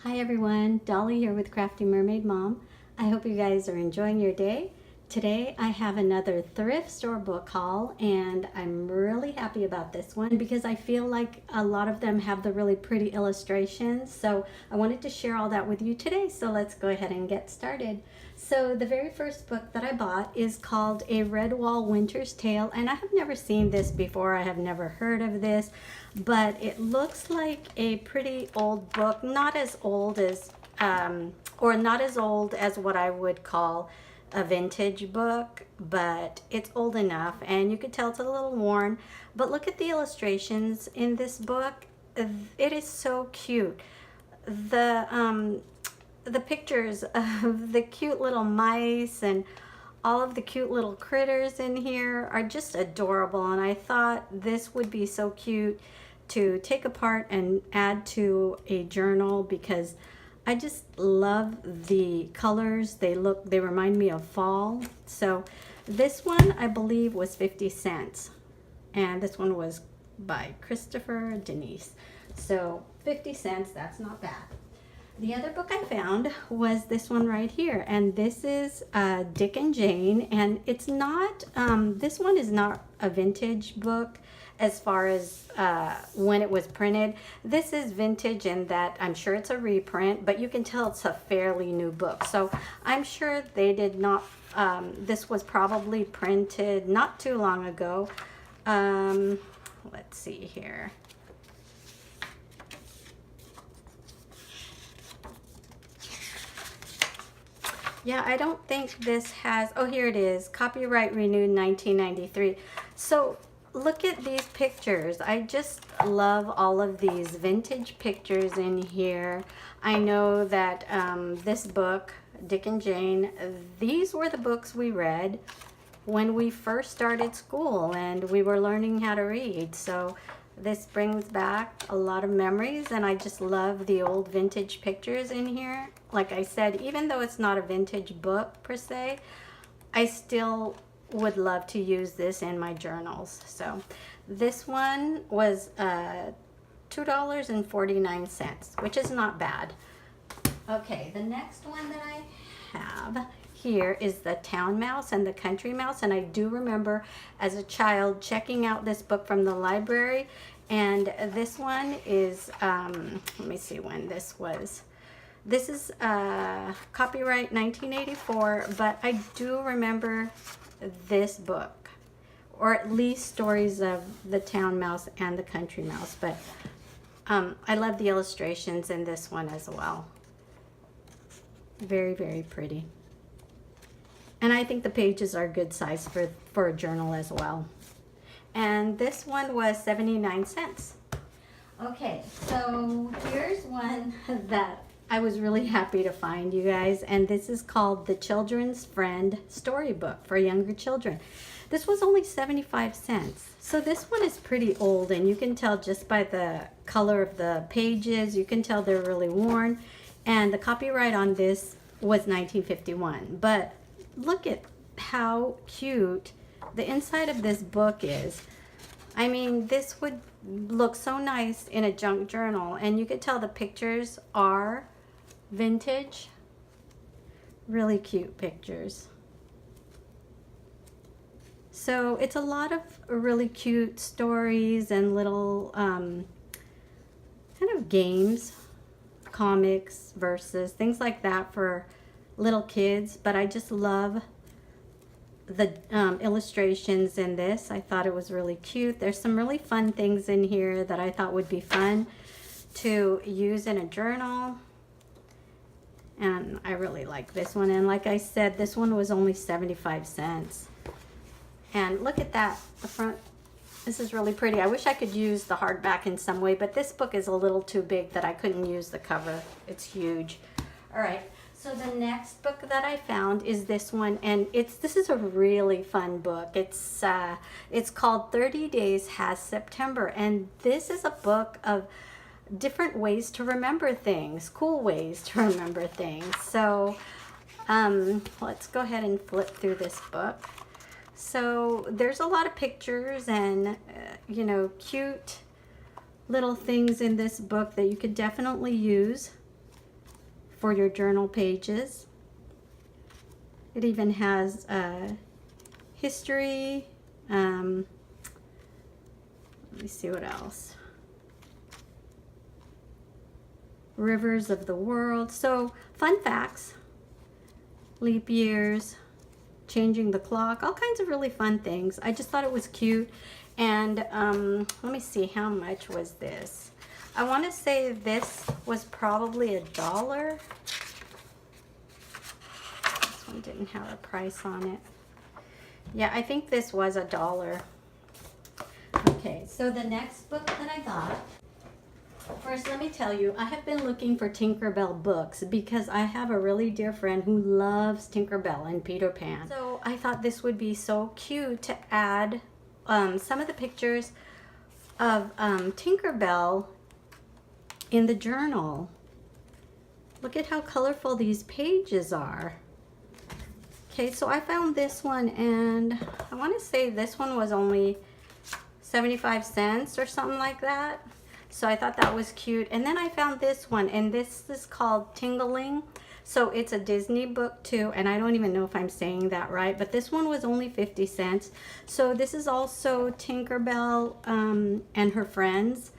Hi everyone, Dolly here with Crafty Mermaid Mom. I hope you guys are enjoying your day. Today I have another thrift store book haul and I'm really happy about this one because I feel like a lot of them have the really pretty illustrations. So I wanted to share all that with you today. So let's go ahead and get started. So the very first book that I bought is called A Redwall Winter's Tale, and I have never seen this before. I have never heard of this, but it looks like a pretty old book, not as old as or not as old as what I would call a vintage book, but it's old enough and you could tell it's a little worn. But look at the illustrations in this book. It is so cute. The pictures of the cute little mice and all of the cute little critters in here are just adorable, and I thought this would be so cute to take apart and add to a journal because I just love the colors. They remind me of fall. So this one I believe was 50 cents, and this one was by Christopher Denise. So 50 cents, that's not bad. The other book I found was this one right here, and this is Dick and Jane, and it's not, this one is not a vintage book as far as when it was printed. This is vintage in that I'm sure it's a reprint, but you can tell it's a fairly new book. So I'm sure they did not, this was probably printed not too long ago. Let's see here. Yeah, I don't think this has, oh, here it is, copyright renewed 1993. So look at these pictures. I just love all of these vintage pictures in here. I know that this book, Dick and Jane, these were the books we read when we first started school and we were learning how to read. So this brings back a lot of memories, and I just love the old vintage pictures in here. Like I said, even though it's not a vintage book per se, I still would love to use this in my journals. So this one was $2.49, which is not bad. Okay, the next one that I have here is the Town Mouse and the Country Mouse, and I do remember as a child checking out this book from the library, and this one is let me see when this was. This is copyright 1984, but I do remember this book, or at least stories of the Town Mouse and the Country Mouse, but I love the illustrations in this one as well. Very, very pretty. And I think the pages are good size for a journal as well. And this one was 79 cents. Okay, so here's one that I was really happy to find, you guys, and this is called The Children's Friend Storybook for Younger Children. This was only 75 cents. So this one is pretty old, and you can tell just by the color of the pages, you can tell they're really worn, and the copyright on this was 1951. But look at how cute the inside of this book is. I mean, this would look so nice in a junk journal, and you could tell the pictures are vintage. Really cute pictures. So it's a lot of really cute stories and little kind of games, comics, verses, things like that for little kids. But I just love the illustrations in this. I thought it was really cute. There's some really fun things in here that I thought would be fun to use in a journal, and I really like this one. And like I said, this one was only 75 cents. And look at that, the front. This is really pretty. I wish I could use the hardback in some way, but this book is a little too big that I couldn't use the cover. It's huge. All right. So the next book that I found is this one, and this is a really fun book. It's called 30 Days Has September, and this is a book of different ways to remember things, cool ways to remember things. So let's go ahead and flip through this book. So there's a lot of pictures and you know, cute little things in this book that you could definitely use for your journal pages. It even has history. Let me see what else. Rivers of the world. So fun facts, leap years, changing the clock, all kinds of really fun things. I just thought it was cute. And let me see, how much was this? I want to say this was probably $1. This one didn't have a price on it. Yeah, I think this was $1. Okay, so the next book that I got, first let me tell you, I have been looking for Tinkerbell books because I have a really dear friend who loves Tinkerbell and Peter Pan. So I thought this would be so cute to add some of the pictures of Tinkerbell in the journal. Look at how colorful these pages are. Okay, so I found this one, and I want to say this one was only 75 cents or something like that. So I thought that was cute. And then I found this one, and this is called Tingling. So it's a Disney book too, and I don't even know if I'm saying that right, but this one was only 50 cents. So this is also Tinkerbell and her friends.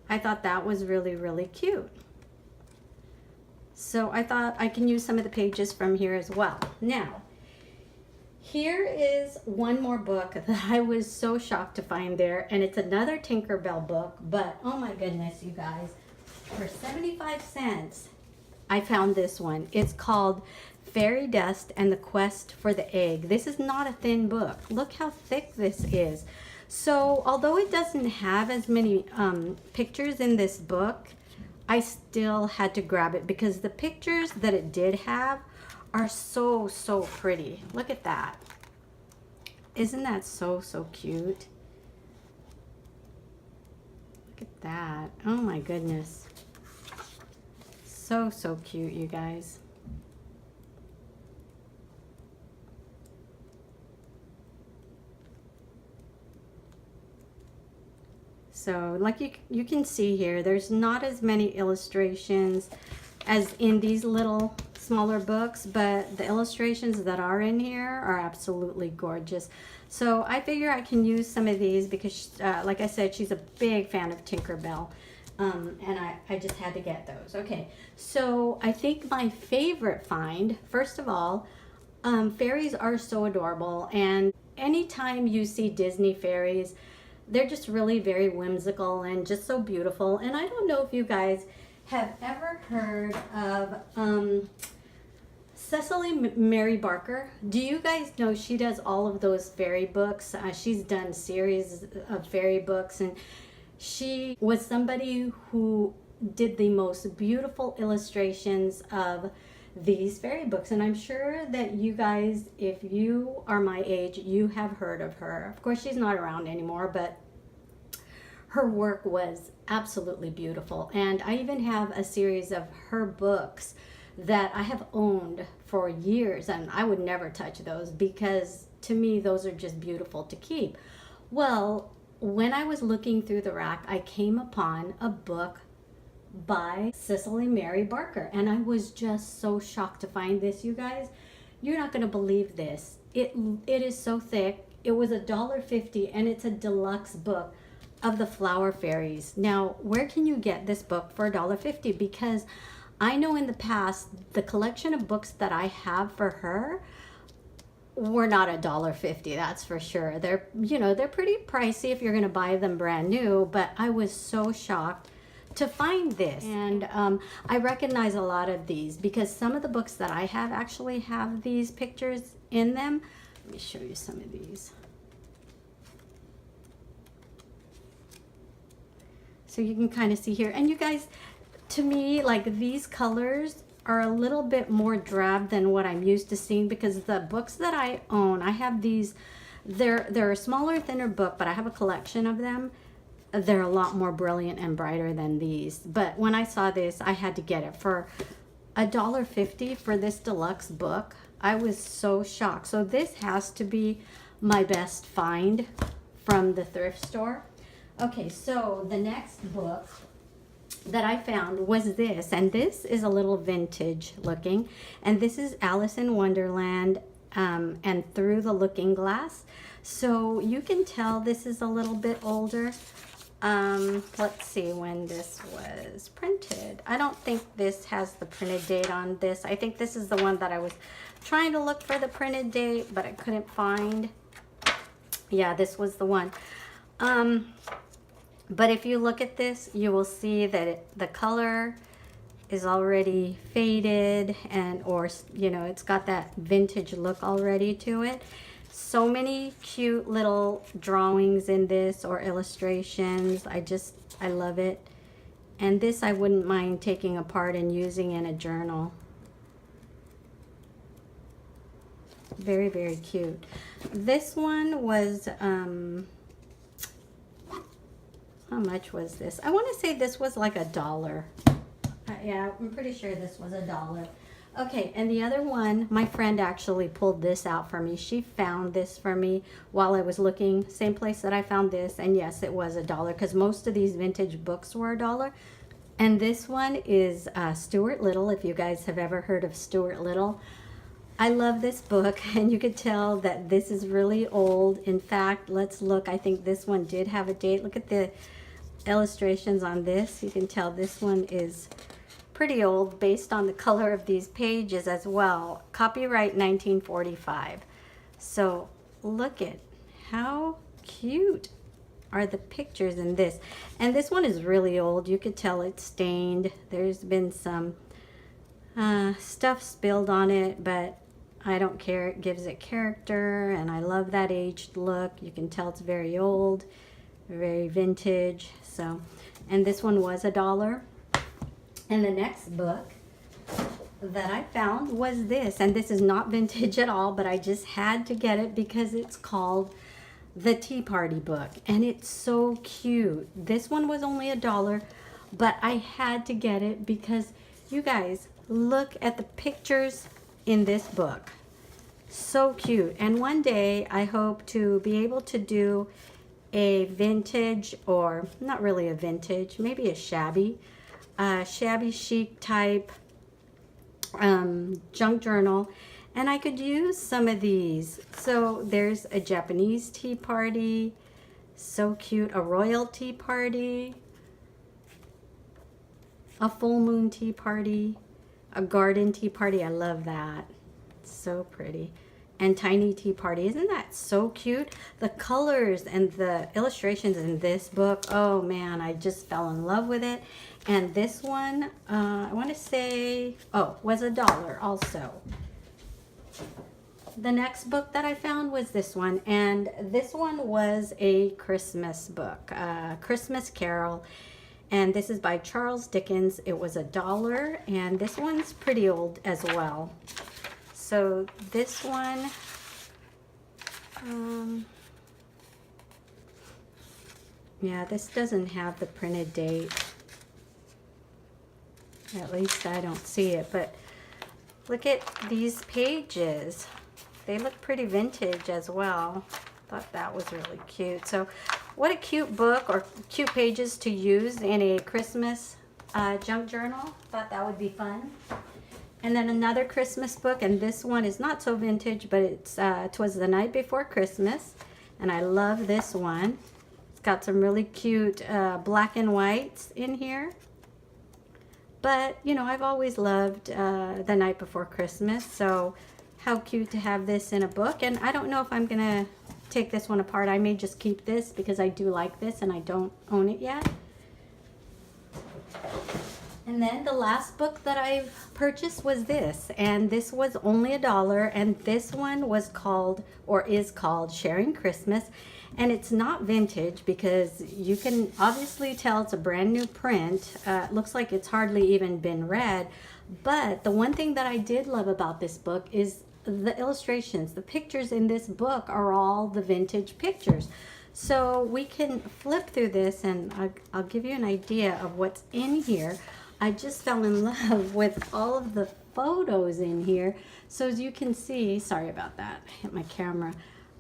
I thought that was really, really cute. So I thought I can use some of the pages from here as well. Now, here is one more book that I was so shocked to find there, and it's another Tinkerbell book, but oh my goodness, you guys, for 75 cents, I found this one. It's called Fairy Dust and the Quest for the Egg. This is not a thin book. Look how thick this is. So although it doesn't have as many pictures in this book, I still had to grab it because the pictures that it did have are so, so pretty. Look at that. Isn't that so, so cute? Look at that. Oh my goodness. So, so cute, you guys. So like you can see here, there's not as many illustrations as in these little smaller books, but the illustrations that are in here are absolutely gorgeous. So I figure I can use some of these because like I said, she's a big fan of Tinkerbell, and I just had to get those. Okay, so I think my favorite find, first of all, fairies are so adorable, and anytime you see Disney fairies, they're just really very whimsical and just so beautiful. And I don't know if you guys have ever heard of Cecily Mary Barker. Do you guys know she does all of those fairy books? She's done series of fairy books, and she was somebody who did the most beautiful illustrations of these fairy books. And I'm sure that you guys, if you are my age, you have heard of her. Of course, she's not around anymore, but her work was absolutely beautiful. And I even have a series of her books that I have owned for years, and I would never touch those because to me those are just beautiful to keep. Well, when I was looking through the rack, I came upon a book by Cecily Mary Barker, and I was just so shocked to find this, you guys. You're not going to believe this. It is so thick. It was $1.50, and it's a deluxe book of the Flower Fairies. Now, where can you get this book for $1.50? Because I know in the past, the collection of books that I have for her were not $1.50, that's for sure. They're, you know, they're pretty pricey if you're going to buy them brand new, but I was so shocked to find this. And I recognize a lot of these because some of the books that I have actually have these pictures in them. Let me show you some of these. So you can kind of see here. And you guys, to me, like these colors are a little bit more drab than what I'm used to seeing because the books that I own, I have these, they're a smaller, thinner book, but I have a collection of them. They're a lot more brilliant and brighter than these. But when I saw this, I had to get it for $1.50 for this deluxe book. I was so shocked. So this has to be my best find from the thrift store. Okay, so the next book that I found was this, and this is a little vintage looking, and this is Alice in Wonderland and Through the Looking Glass. So you can tell this is a little bit older. Let's see when this was printed. I don't think this has the printed date on this. I think this is the one that I was trying to look for the printed date, but I couldn't find. Yeah, this was the one. But if you look at this, you will see that the color is already faded, and or you know, it's got that vintage look already to it. So many cute little drawings in this, or illustrations. I love it. And this I wouldn't mind taking apart and using in a journal. Very, very cute. This one was how much was this? I want to say this was like $1. Yeah, I'm pretty sure this was $1. Okay, and the other one, my friend actually pulled this out for me. She found this for me while I was looking, same place that I found this, and yes, it was $1 because most of these vintage books were $1. And this one is Stuart Little, if you guys have ever heard of Stuart Little. I love this book, and you could tell that this is really old. In fact, let's look. I think this one did have a date. Look at the illustrations on this. You can tell this one is pretty old based on the color of these pages as well. Copyright 1945. So look at how cute are the pictures in this. And this one is really old. You could tell it's stained. There's been some stuff spilled on it, but I don't care. It gives it character, and I love that aged look. You can tell it's very old, very vintage. So, and this one was $1. And the next book that I found was this, and this is not vintage at all, but I just had to get it because it's called The Tea Party Book, and it's so cute. This one was only $1, but I had to get it because you guys, look at the pictures in this book. So cute. And one day I hope to be able to do a vintage, or not really a vintage, maybe a shabby chic type junk journal, and I could use some of these. So there's a Japanese tea party, so cute, a royal tea party, a full moon tea party, a garden tea party. I love that. It's so pretty. And tiny tea party. Isn't that so cute? The colors and the illustrations in this book, oh man, I just fell in love with it. And this one, I want to say, was $1 also. The next book that I found was this one, and this one was a Christmas book, Christmas Carol. And this is by Charles Dickens. It was $1, and this one's pretty old as well. So this one, yeah, this doesn't have the printed date. At least I don't see it, but look at these pages. They look pretty vintage as well. Thought that was really cute. So what a cute book, or cute pages to use in a Christmas junk journal. Thought that would be fun. And then another Christmas book, and this one is not so vintage, but it's 'Twas the Night Before Christmas, and I love this one. It's got some really cute black and whites in here. But, you know, I've always loved The Night Before Christmas, so how cute to have this in a book. And I don't know if I'm going to take this one apart. I may just keep this because I do like this and I don't own it yet. And then the last book that I've purchased was this, and this was only $1, and this one was called, or is called, Sharing Christmas. And it's not vintage because you can obviously tell it's a brand new print. It looks like it's hardly even been read. But the one thing that I did love about this book is the illustrations. The pictures in this book are all the vintage pictures. So we can flip through this, and I'll give you an idea of what's in here. I just fell in love with all of the photos in here. So as you can see, sorry about that, I hit my camera.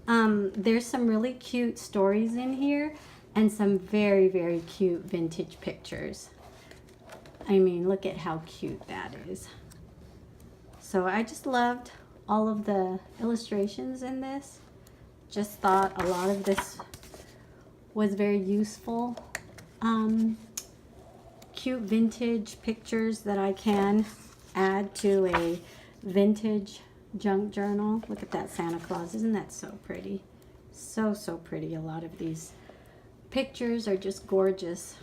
There's some really cute stories in here and some very, very cute vintage pictures. I mean, look at how cute that is. So I just loved all of the illustrations in this. Just thought a lot of this was very useful. Cute vintage pictures that I can add to a vintage junk journal. Look at that Santa Claus. Isn't that so pretty? So, so pretty. A lot of these pictures are just gorgeous.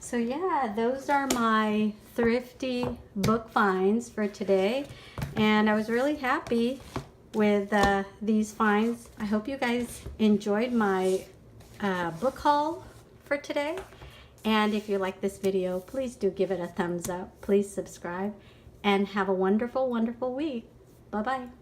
So yeah, those are my thrifty book finds for today. And I was really happy with these finds. I hope you guys enjoyed my book haul for today. And if you like this video, please do give it a thumbs up. Please subscribe and have a wonderful, wonderful week. Bye-bye.